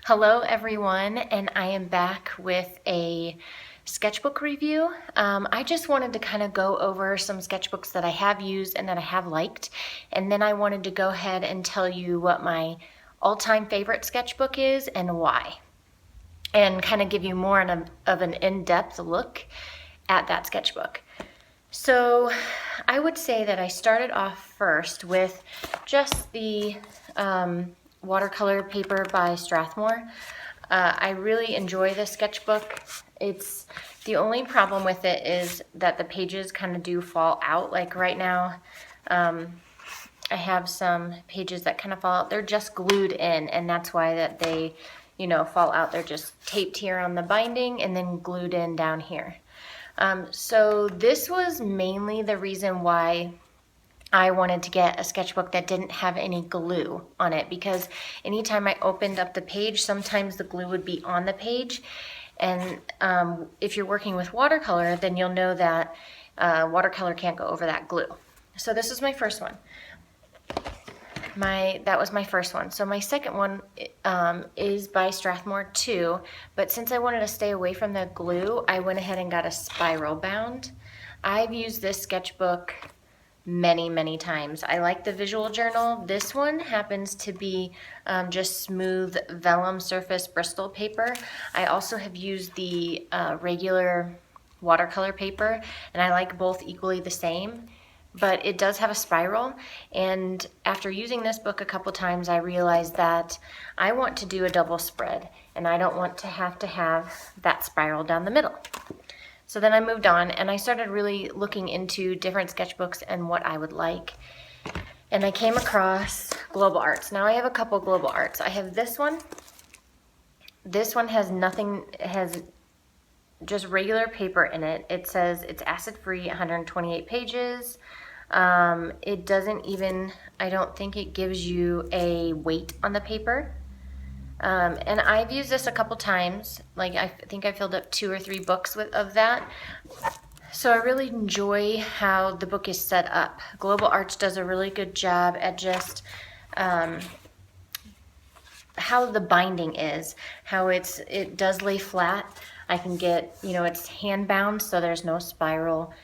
Hello everyone, and I am back with a sketchbook review. I just wanted to kind of go over some sketchbooks that I have used and that I have liked, and then I wanted to go ahead and tell you what my all-time favorite sketchbook is and why, and kind of give you more of an in-depth look at that sketchbook. So I would say that I started off first with just the watercolor paper by Strathmore. I really enjoy this sketchbook. It's the only problem with it is that the pages kind of do fall out. Like right now, I have some pages that kind of fall out. They're just glued in, and that's why that they, fall out. They're just taped here on the binding and then glued in down here. So this was mainly the reason why I wanted to get a sketchbook that didn't have any glue on it, because anytime I opened up the page, sometimes the glue would be on the page. And if you're working with watercolor, then you'll know that watercolor can't go over that glue. So this is my first one. That was my first one. So my second one is by Strathmore too, but since I wanted to stay away from the glue, I went ahead and got a spiral bound. I've used this sketchbook many times. I like the visual journal. This one happens to be just smooth vellum surface Bristol paper. I also have used the regular watercolor paper, and I like both equally the same, but it does have a spiral. And after using this book a couple times, I realized that I want to do a double spread, and I don't want to have that spiral down the middle. So then I moved on and I started really looking into different sketchbooks and what I would like. And I came across Global Arts. Now I have a couple Global Arts. I have this one. This one has nothing, it has just regular paper in it. It says it's acid-free, 128 pages. It doesn't even, I don't think it gives you a weight on the paper. And I've used this a couple times. Like I think I filled up 2 or 3 books of that. So I really enjoy how the book is set up. Global Arts does a really good job at just how the binding is, how it does lay flat. I can get, it's hand bound, so there's no spiral.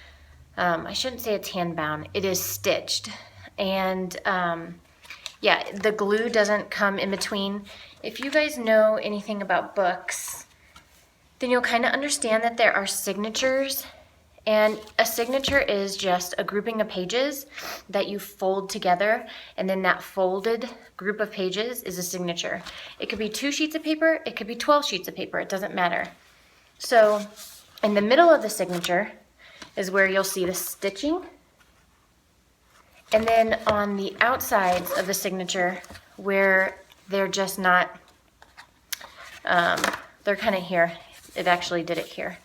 I shouldn't say it's hand bound. It is stitched. And yeah, the glue doesn't come in between. If you guys know anything about books, then you'll kind of understand that there are signatures, and a signature is just a grouping of pages that you fold together, and then that folded group of pages is a signature. It could be 2 sheets of paper, it could be 12 sheets of paper, it doesn't matter. So in the middle of the signature is where you'll see the stitching. And then on the outsides of the signature, where they're just not, they're kind of here. It actually did it here.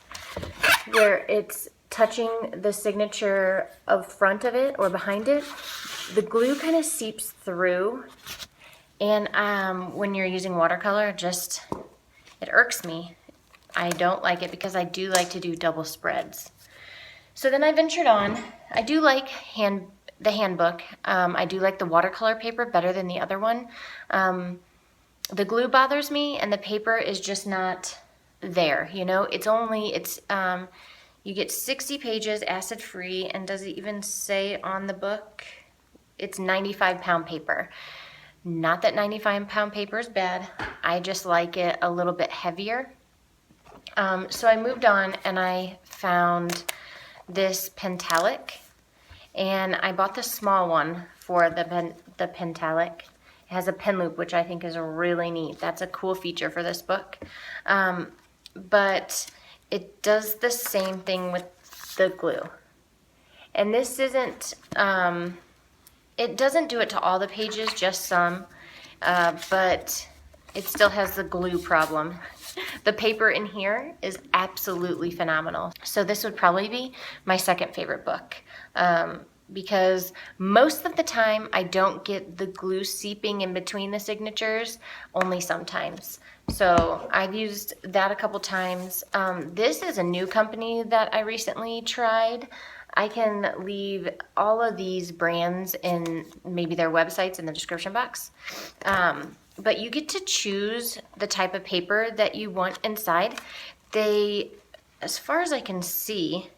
Where it's touching the signature of front of it or behind it, the glue kind of seeps through. And when you're using watercolor, it irks me. I don't like it because I do like to do double spreads. So then I ventured on. I do like the handbook. I do like the watercolor paper better than the other one. The glue bothers me, and the paper is just not there. You get 60 pages acid free, and does it even say on the book it's 95-pound paper? Not that 95-pound paper is bad. I just like it a little bit heavier. So I moved on and I found this Pentalic. And I bought the small one for the Pentalic. It has a pen loop, which I think is really neat. That's a cool feature for this book. But it does the same thing with the glue. And this isn't, it doesn't do it to all the pages, just some. But it still has the glue problem. The paper in here is absolutely phenomenal. So this would probably be my second favorite book, because most of the time I don't get the glue seeping in between the signatures, only sometimes. So I've used that a couple times. This is a new company that I recently tried. I can leave all of these brands in maybe their websites in the description box. but you get to choose the type of paper that you want inside. They, as far as I can see,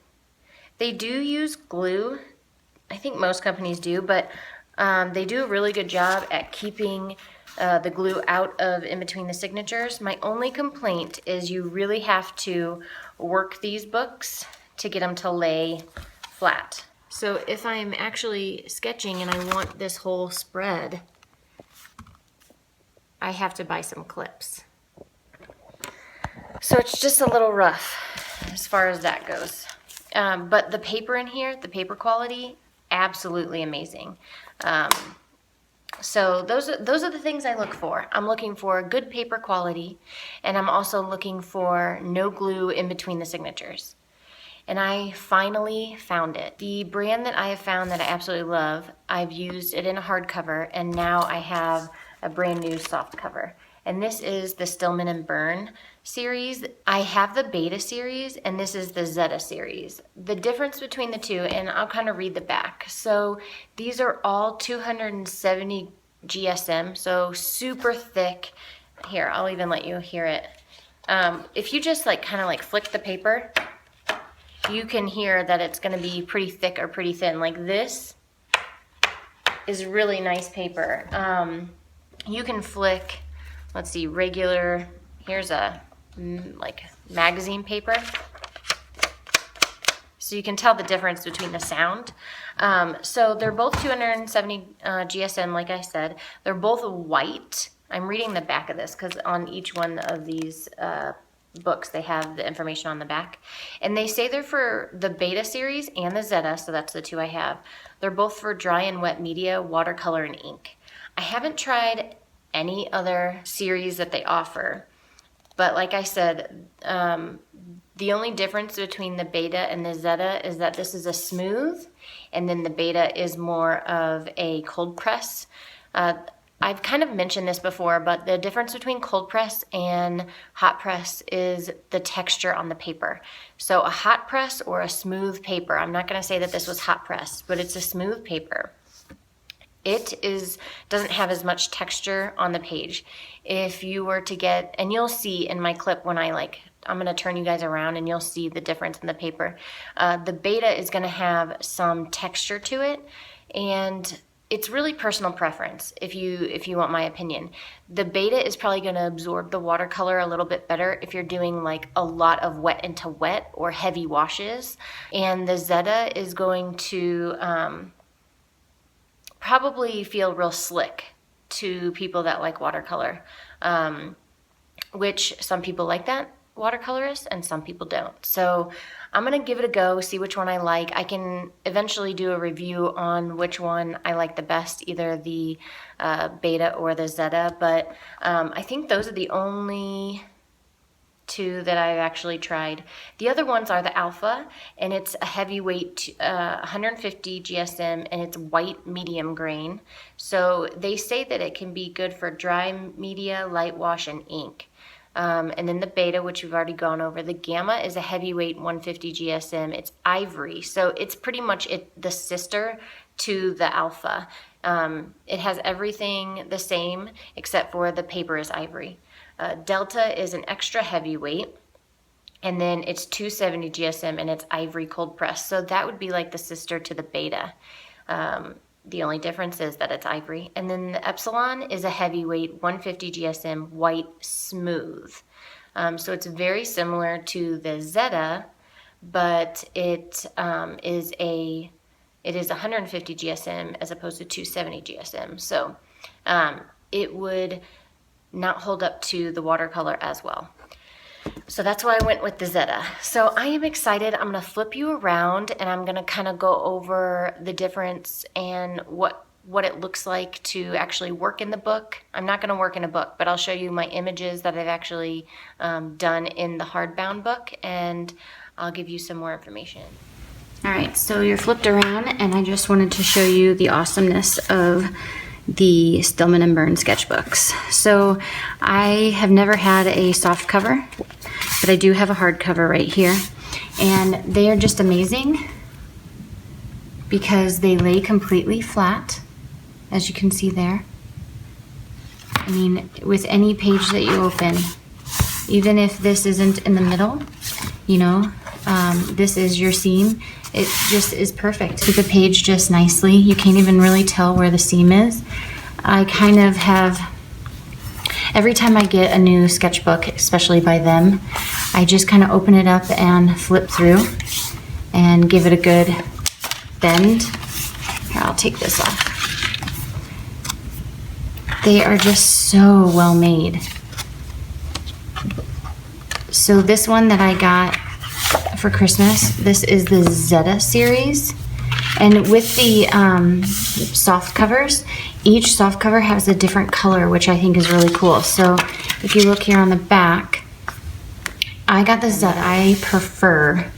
they do use glue. I think most companies do, but they do a really good job at keeping the glue out of in between the signatures. My only complaint is you really have to work these books to get them to lay flat. So if I'm actually sketching and I want this whole spread, I have to buy some clips. So it's just a little rough as far as that goes. But the paper in here, the paper quality, absolutely amazing. So those are the things I look for. I'm looking for good paper quality, and I'm also looking for no glue in between the signatures. And I finally found it. The brand that I have found that I absolutely love, I've used it in a hardcover, and now I have a brand new soft cover. And this is the Stillman and Burn series. I have the Beta series, and this is the Zeta series. The difference between the two, and I'll kind of read the back. So these are all 270 GSM, so super thick. Here, I'll even let you hear it. If you just kind of flick the paper, you can hear that it's going to be pretty thick or pretty thin. Like this is really nice paper. You can flick, let's see, regular, here's a magazine paper. So you can tell the difference between the sound. So they're both 270 GSM, like I said. They're both white. I'm reading the back of this because on each one of these books they have the information on the back. And they say they're for the Beta series and the Zeta, so that's the two I have. They're both for dry and wet media, watercolor, and ink. I haven't tried any other series that they offer, but like I said, the only difference between the Beta and the Zeta is that this is a smooth, and then the Beta is more of a cold press. I've kind of mentioned this before, but the difference between cold press and hot press is the texture on the paper. So a hot press or a smooth paper, I'm not going to say that this was hot press, but it's a smooth paper. It doesn't have as much texture on the page. If you were to get, and you'll see in my clip when I'm going to turn you guys around and you'll see the difference in the paper. The Beta is going to have some texture to it, and it's really personal preference if you want my opinion. The Beta is probably going to absorb the watercolor a little bit better if you're doing a lot of wet into wet or heavy washes. And the Zeta is going to probably feel real slick to people that like watercolor, which some people like that watercolorist and some people don't. So I'm gonna give it a go, see which one I like. I can eventually do a review on which one I like the best, either the Beta or the Zeta, but I think those are the only two that I've actually tried. The other ones are the Alpha, and it's a heavyweight 150 GSM, and it's white medium grain. So they say that it can be good for dry media, light wash, and ink. And then the Beta, which we've already gone over. The Gamma is a heavyweight 150 GSM. It's ivory, so it's pretty much the sister to the Alpha. It has everything the same except for the paper is ivory. Delta is an extra heavyweight, and then it's 270 GSM, and it's ivory cold press. So that would be like the sister to the Beta. The only difference is that it's ivory. And then the Epsilon is a heavyweight 150 GSM white smooth. So it's very similar to the Zeta, but it is 150 GSM as opposed to 270 GSM. So it would not hold up to the watercolor as well. So that's why I went with the Zeta. So I am excited. I'm going to flip you around, and I'm going to kind of go over the difference and what it looks like to actually work in the book. I'm not going to work in a book, but I'll show you my images that I've actually done in the hardbound book, and I'll give you some more information. All right, so you're flipped around, and I just wanted to show you the awesomeness of the Stillman and Burn sketchbooks. So I have never had a soft cover, but I do have a hard cover right here, and they are just amazing because they lay completely flat, as you can see there. I mean, with any page that you open, even if this isn't in the middle, you know, this is your seam, it just is perfect. To the page just nicely. You can't even really tell where the seam is. I kind of have, every time I get a new sketchbook, especially by them, I just kind of open it up and flip through and give it a good bend. Here, I'll take this off. They are just so well made. So this one that I got for Christmas, this is the Zeta series. And with the soft covers, each soft cover has a different color, which I think is really cool. So if you look here on the back, I got the Zeta. I prefer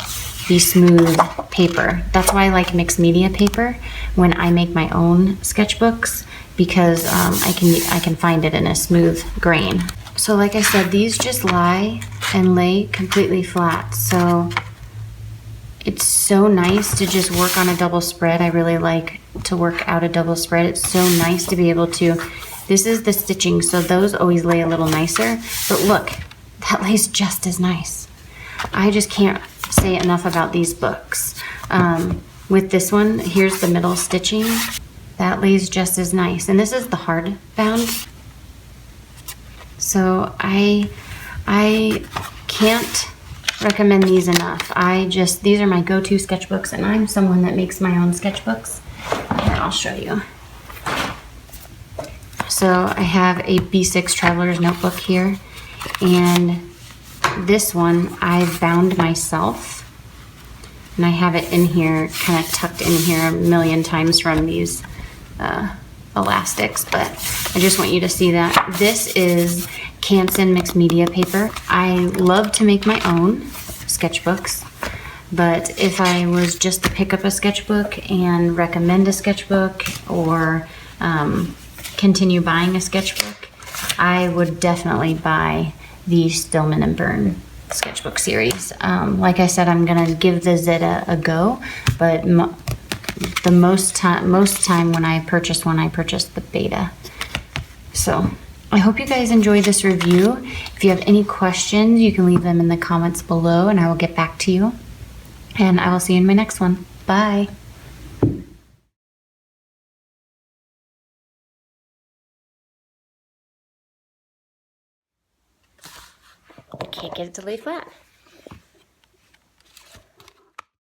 the smooth paper. That's why I like mixed media paper when I make my own sketchbooks, because I can find it in a smooth grain. So like I said, these just lie and lay completely flat. So it's so nice to just work on a double spread. I really like to work out a double spread. It's so nice to be able to, this is the stitching, so those always lay a little nicer. But look, that lays just as nice. I just can't say enough about these books. With this one, here's the middle stitching. That lays just as nice. And this is the hardbound. So I can't recommend these enough. These are my go-to sketchbooks, and I'm someone that makes my own sketchbooks. Here, I'll show you. So I have a B6 Traveler's Notebook here, and this one I've bound myself, and I have it in here, kind of tucked in here a million times from these elastics, but I just want you to see that. This is Canson mixed media paper. I love to make my own sketchbooks, but if I was just to pick up a sketchbook and recommend a sketchbook, or continue buying a sketchbook, I would definitely buy the Stillman and Burn sketchbook series. Like I said, I'm gonna give the Zeta a go, but the most time when I purchased one, I purchased the beta. So I hope you guys enjoyed this review. If you have any questions, you can leave them in the comments below and I will get back to you. And I will see you in my next one. Bye. Can't get it to lay flat.